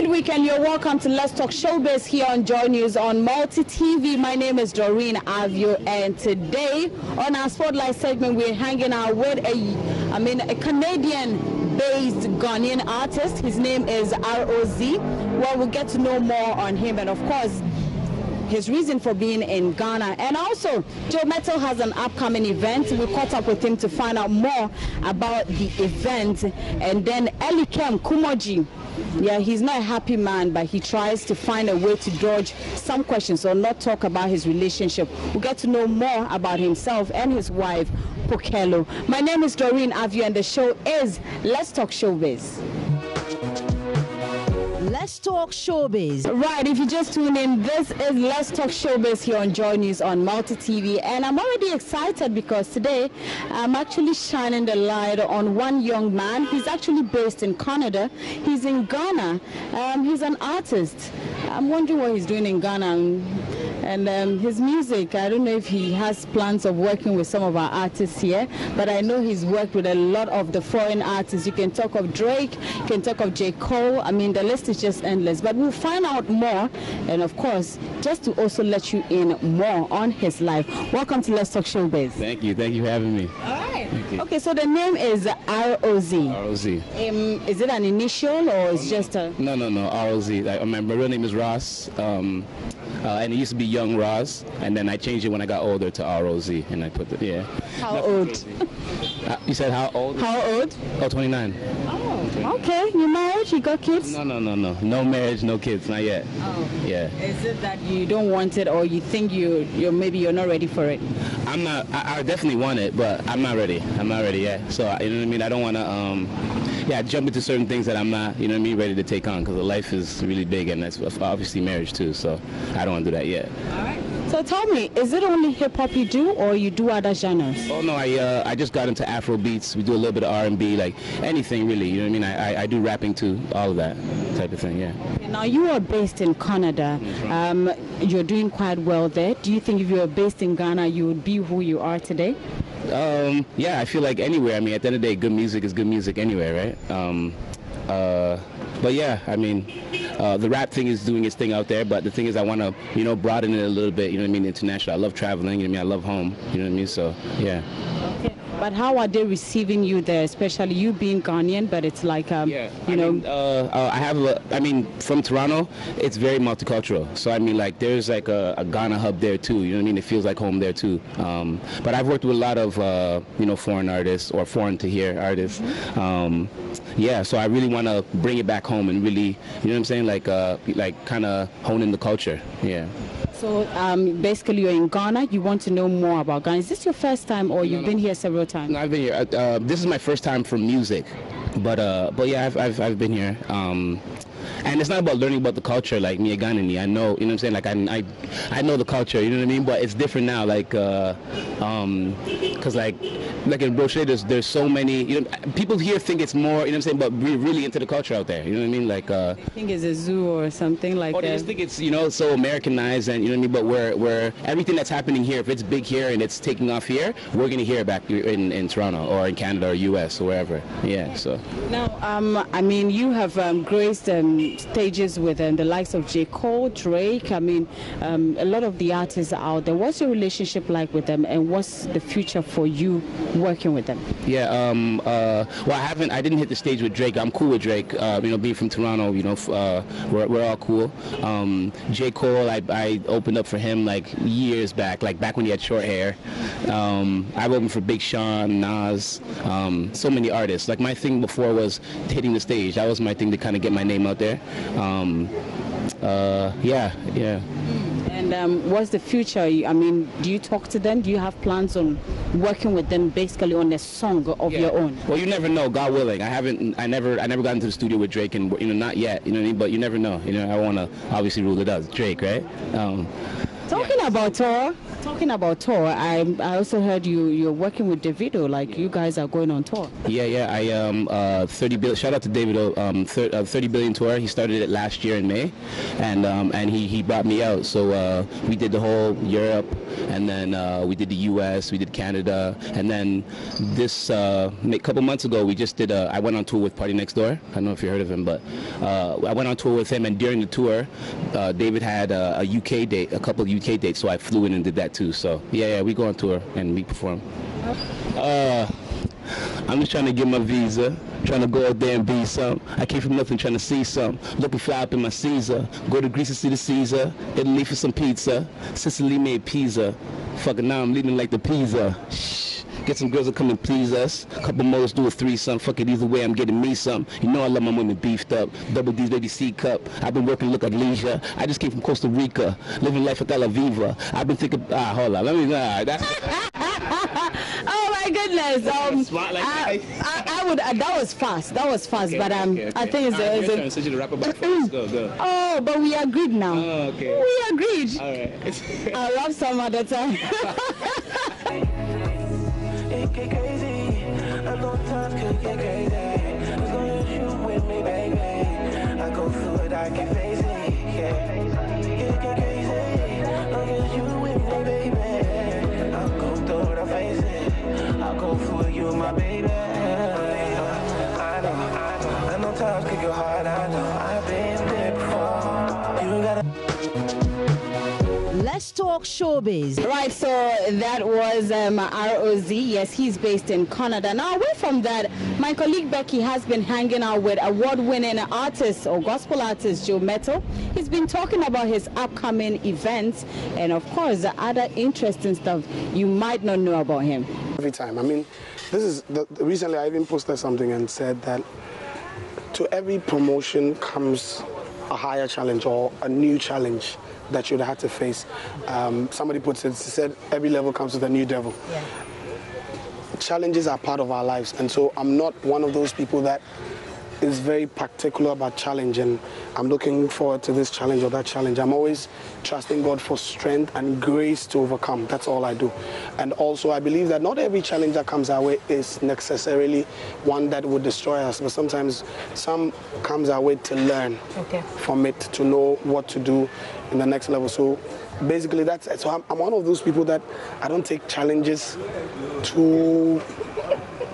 midweek and you're welcome to Let's Talk Showbiz here on JoyNews on Multi TV. My name is Doreen Avio, and today on our Spotlight segment we're hanging out with a Canadian-based Ghanaian artist. His name is ROZ. Well, we'll get to know more on him and of course his reason for being in Ghana. And also, Joe Metal has an upcoming event. We caught up with him to find out more about the event. And then Elikem Kumoji, yeah, he's not a happy man, but he tries to find a way to dodge some questions or not talk about his relationship. We'll get to know more about himself and his wife, Pokelo. My name is Doreen Avio, and the show is Let's Talk Showbiz. Let's Talk Showbiz. Right, if you just tune in, this is Let's Talk Showbiz here on JoyNews on Multi TV, and I'm already excited because today I'm actually shining the light on one young man. He's actually based in Canada. He's in Ghana. He's an artist. I'm wondering what he's doing in Ghana. And his music, I don't know if he has plans of working with some of our artists here, but I know he's worked with a lot of the foreign artists. You can talk of Drake, you can talk of J. Cole. I mean, the list is just endless. But we'll find out more, and of course, just to also let you in more on his life. Welcome to Let's Talk Showbiz. Thank you for having me. All right. Okay, so the name is ROZ. ROZ. Is it an initial or is just a... No, ROZ. My real name is Ross. And it used to be Young Roz, and then I changed it when I got older to ROZ, and I put the, How old? You said how old? How old? Oh, 29. Oh, okay. You married? You got kids? No. No marriage, no kids, not yet. Oh. Yeah. Is it that you don't want it, or you think maybe you're not ready for it? I'm not. I definitely want it, but I'm not ready. I'm not ready yet. So you know what I mean. I don't want to. Jump into certain things that I'm not. You know what I mean. Ready to take on, because the life is really big, and that's obviously marriage too. So I don't want to do that yet. All right. So tell me, is it only hip hop you do, or you do other genres? Oh no, I just got into Afro beats. We do a little bit of R&B, like anything really. You know what I mean? I do rapping too, all of that type of thing. Yeah. Okay, now you are based in Canada. You're doing quite well there. Do you think if you were based in Ghana, you would be who you are today? Yeah, I feel like anywhere. I mean, at the end of the day, good music is good music anywhere, right? But yeah, I mean, the rap thing is doing its thing out there, but the thing is I want to, broaden it a little bit, you know what I mean, international. I love traveling, you know what I mean, I love home, you know what I mean, so yeah. Okay. But how are they receiving you there, especially you being Ghanaian, but it's like, I mean, from Toronto, it's very multicultural. So, I mean, like, there's like a Ghana hub there too, you know what I mean? It feels like home there too. But I've worked with a lot of, foreign artists or foreign to here artists. Yeah, so I really want to bring it back home and really, you know what I'm saying, like kind of hone in the culture, yeah. So basically you're in Ghana, you want to know more about Ghana. Is this your first time or you've been here several times? No, I've been here. This is my first time for music, but yeah, I've been here. And it's not about learning about the culture, like me, a Ghanaian. I know, you know what I'm saying? Like I know the culture, you know what I mean? But it's different now, like, cause like in Brochet, there's so many. People here think it's more, you know what I'm saying? But we're really into the culture out there, you know what I mean? Like, I think it's a zoo or something like that. They just think it's so Americanized, and you know what I mean. But where everything that's happening here, if it's big here and it's taking off here, we're gonna hear it back in Toronto or in Canada or US or wherever. Yeah. So now, I mean, you have graced stages with the likes of J. Cole, Drake. I mean, a lot of the artists out there. What's your relationship like with them, and what's the future for you working with them? Yeah, well, I didn't hit the stage with Drake. I'm cool with Drake. Being from Toronto, we're all cool. J. Cole, I opened up for him like years back, like back when he had short hair. I've opened for Big Sean, Nas, so many artists. Like my thing before was hitting the stage. That was my thing to kind of get my name out there. Yeah. And what's the future? I mean, do you talk to them? Do you have plans on working with them basically on a song of your own? Well, you never know, God willing. I never got into the studio with Drake, and not yet, you know what I mean? But you never know. I want to obviously rule it out. Drake, right? Talking about tour, Talking about tour, I also heard you're working with Davido. Like you guys are going on tour. Yeah. I 30 billion. Shout out to Davido. 30 billion tour. He started it last year in May, and he brought me out. So we did the whole Europe, and then we did the U.S., we did Canada, and then this a couple months ago we just did. I went on tour with Party Next Door. I don't know if you heard of him, but I went on tour with him, and during the tour, David had a UK date, a couple of UK dates, so I flew in and did that too. So yeah, we go on tour and we perform. I'm just trying to get my visa, trying to go out there and be something. I came from nothing, trying to see something. Looking fly up in my Caesar. Go to Greece to see the Caesar. Italy for some pizza. Sicily made pizza. Fucking now I'm leaving like the pizza. Shh. Get some girls that come and please us. Couple more, let's do a threesome. Fuck it, either way, I'm getting me some. You know I love my women beefed up. Double D's, baby C cup. I've been working, look at leisure. I just came from Costa Rica, living life at La Viva. I've been thinking, hold on, let me, that's... Oh my goodness! I would. That was fast. That was fast. Okay, but okay. I think it's a. To wrap up first. Go. Oh, but we agreed now. Oh, okay. We agreed. All right. I'll rap some other time. It get crazy. I know times could get crazy. As long as you with me, baby, I go through it, I can face it. Yeah. It get crazy. As long as you with me, baby, I'll go through it, I face it. I'll go through it, you my baby. I know times could get hard. I know I've been there before. You gotta. Let's talk showbiz. Right, so that was ROZ. Yes, he's based in Canada. Now, away from that, my colleague Becky has been hanging out with award-winning artist or gospel artist Joe Mettle. He's been talking about his upcoming events and, of course, the other interesting stuff you might not know about him. Every time. I mean, this is recently I even posted something and said that to every promotion comes a higher challenge or a new challenge that you'd have to face. Somebody puts it, said every level comes with a new devil. Yeah. Challenges are part of our lives, and so I'm not one of those people that is very particular about challenge and I'm looking forward to this challenge or that challenge. I'm always trusting God for strength and grace to overcome. That's all I do. And also I believe that not every challenge that comes our way is necessarily one that would destroy us, but sometimes some comes our way to learn from it, to know what to do in the next level. So basically that's it. So I'm one of those people that I don't take challenges too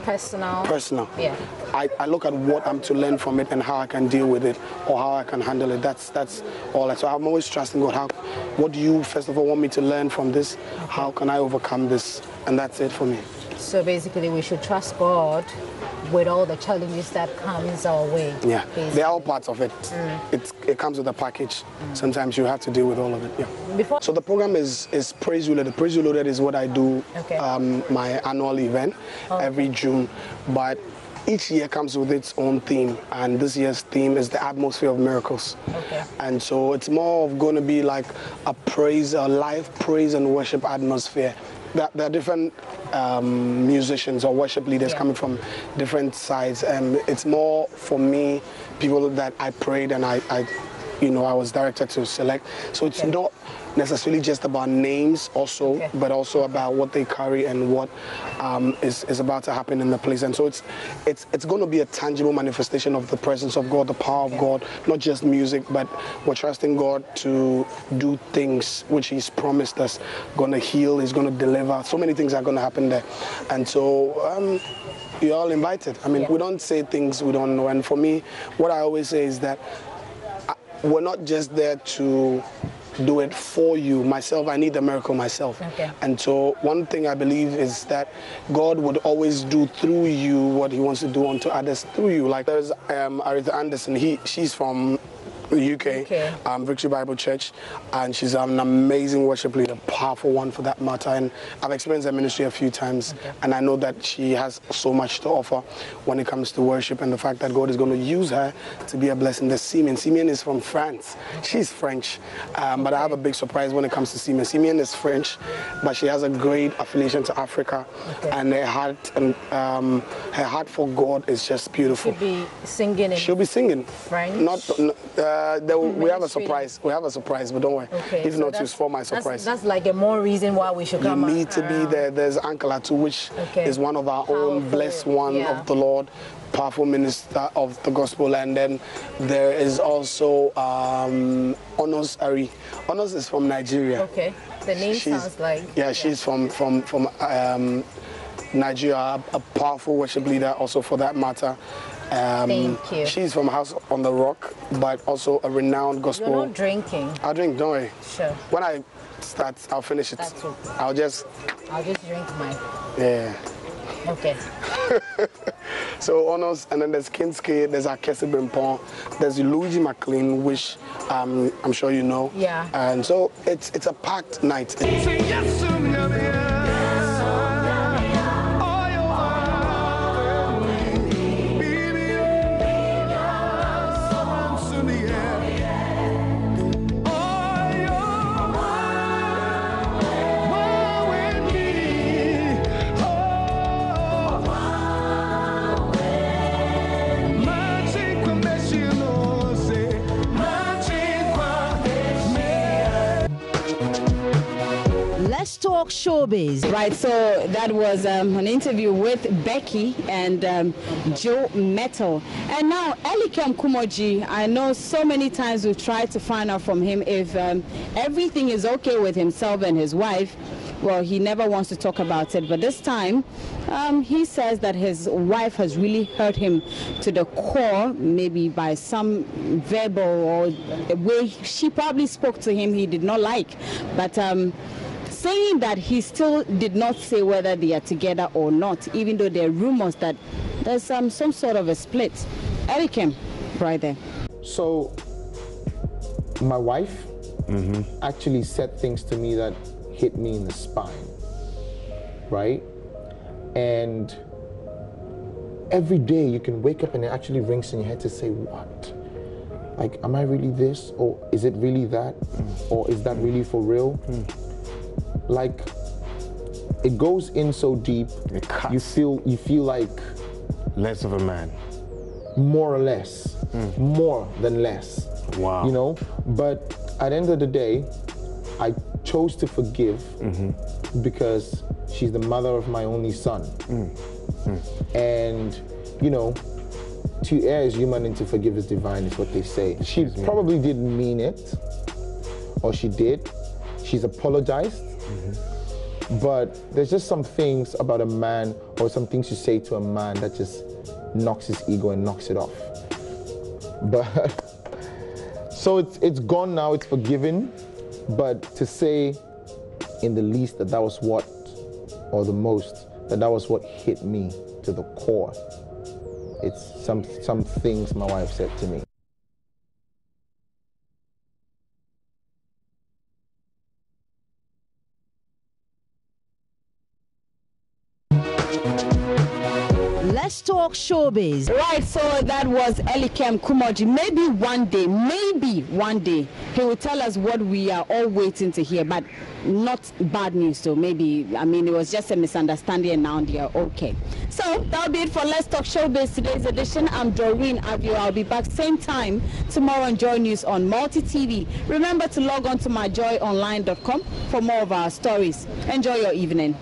personal. Yeah. I look at what I'm to learn from it and how I can deal with it or how I can handle it. That's all. So I'm always trusting God. What do you first of all want me to learn from this? How can I overcome this? And that's it for me. So basically we should trust God with all the challenges that comes our way. Yeah, they're all parts of it. It comes with a package. Sometimes you have to deal with all of it. Yeah. So the program is Praise You Loaded. Praise You Loaded is what I do, my annual event every June. But each year comes with its own theme, and this year's theme is the atmosphere of miracles. And so it's more of going to be like a live praise and worship atmosphere. There are different musicians or worship leaders coming from different sides, and it's more for me people that I prayed and I was directed to select. So it's not necessarily just about names also, but also about what they carry and what is about to happen in the place. And so it's going to be a tangible manifestation of the presence of God, the power of God, not just music, but we're trusting God to do things which He's promised us. Going to heal, He's going to deliver. So many things are going to happen there. And so you're all invited. I mean, we don't say things we don't know. And for me, what I always say is that we're not just there to do it for you. Myself, I need the miracle myself. And so one thing I believe is that God would always do through you what He wants to do unto others through you. Like there's Aretha Anderson, she's from the UK, Victory Bible Church, and she's an amazing worship leader, powerful one for that matter. And I've experienced her ministry a few times, and I know that she has so much to offer when it comes to worship, and the fact that God is going to use her to be a blessing. There's Simeon. Simeon is from France. She's French, but I have a big surprise when it comes to Simeon. Simeon is French, but she has a great affiliation to Africa, and her heart for God is just beautiful. She'll be singing. She'll be singing French. we have a surprise. We have a surprise, but don't worry. Okay, if so not, you spoil my surprise. That's like a more reason why we should come. You need to be there. There's Uncle Atu, which is one of our own blessed one of the Lord, powerful minister of the gospel, and then there is also Onos Ari. Onos is from Nigeria. Okay, the name sounds like. Yeah, she's from Nigeria, a powerful worship leader, also for that matter. Thank you. She's from House on the Rock, but also a renowned gospel. You're not drinking. I'll drink, don't worry. Sure. When I start, I'll finish it. That's okay. I'll just drink mine. Yeah. Okay. So Honors, and then there's Kinske, there's Akese Brimpon, there's Luigi McLean, which I'm sure you know. Yeah. And so it's a packed night. Let's talk showbiz. Right, so that was an interview with Becky and Joe Metal. And now, Elikem Kumoji, I know so many times we've tried to find out from him if everything is okay with himself and his wife. Well, he never wants to talk about it, but this time he says that his wife has really hurt him to the core, maybe by some verbal or the way she probably spoke to him he did not like. But saying that he still did not say whether they are together or not, even though there are rumors that there's some sort of a split. Elikem, right there. So, my wife actually said things to me that hit me in the spine, right? And every day you can wake up and it actually rings in your head to say, what? Like, am I really this? Or is it really that? Or is that really for real? Like, it goes in so deep. It cuts. You feel like less of a man. More or less. More than less. Wow. You know? But at the end of the day, I chose to forgive because she's the mother of my only son. And, you know, to err is human and to forgive is divine is what they say. She probably didn't mean it, or she did. She's apologized. But there's just some things about a man, or some things you say to a man that just knocks his ego and knocks it off. But so it's gone now, it's forgiven. But to say in the least that was what, or the most, that was what hit me to the core. It's some things my wife said to me. Let's talk showbiz. Right, so that was Elikem Kumoji. Maybe one day, he will tell us what we are all waiting to hear, but not bad news. So maybe, I mean, it was just a misunderstanding and now they are okay. So that'll be it for Let's Talk Showbiz today's edition. I'm Doreen Avio. I'll be back same time tomorrow on Joy News on Multi TV. Remember to log on to myjoyonline.com for more of our stories. Enjoy your evening.